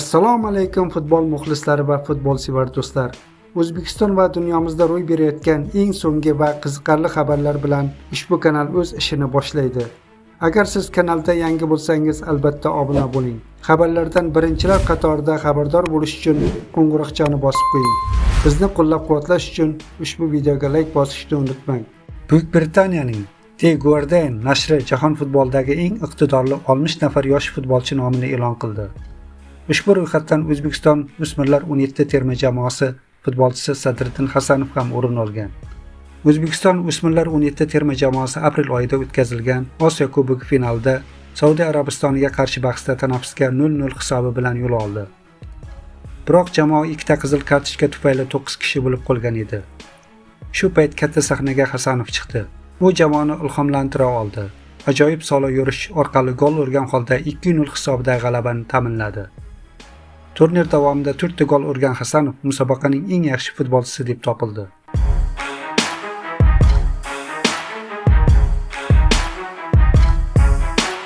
Assalomu alaykum futbol muxlislari va futbolsevar do'stlar. O'zbekiston va dunyomizda ro'y berayotgan eng so'nggi va qiziqarli xabarlar bilan ushbu kanal o'z ishini boshlaydi. Agar siz kanalda yangi bo'lsangiz, albatta obuna bo'ling. Xabarlardan birinchilar qatorida xabardor bo'lish uchun qo'ng'iroqchani bosib qo'ying. Bizni qo'llab-quvvatlash uchun ushbu videoga like bosishni unutmang. Buyuk Britaniyaning The Guardian nashri jahon futbolidagi eng iqtidorli 60 nafar yosh futbolchi nomini e'lon qildi. Ushbu ro'yxatdan O'zbekiston o'smirlar 17 terma jamoasi futbolchisi Sadriddin Hasanov ham o'rin olgan. O'zbekiston o'smirlar 17 terma jamoasi aprel oyida o'tkazilgan Osiyo Kubogi finalida Saudiya Arabistoniga qarshi bahsda tanaffusga 0-0 hisobi bilan yo'l oldi. Biroq jamoa ikkita qizil kartochka tufayli 9 kishi bo'lib qolgan edi. Shu payt katta sahnaga Hasanov chiqdi. U jamoani ilhomlantira oldi. Ajoyib solo yurish orqali gol urgan holda 2-0 hisobida g'alabani ta'minladi. Turnir davomida 4 ta gol urgan Hasanov musobaqaning eng yaxshi futbolchisi deb topildi.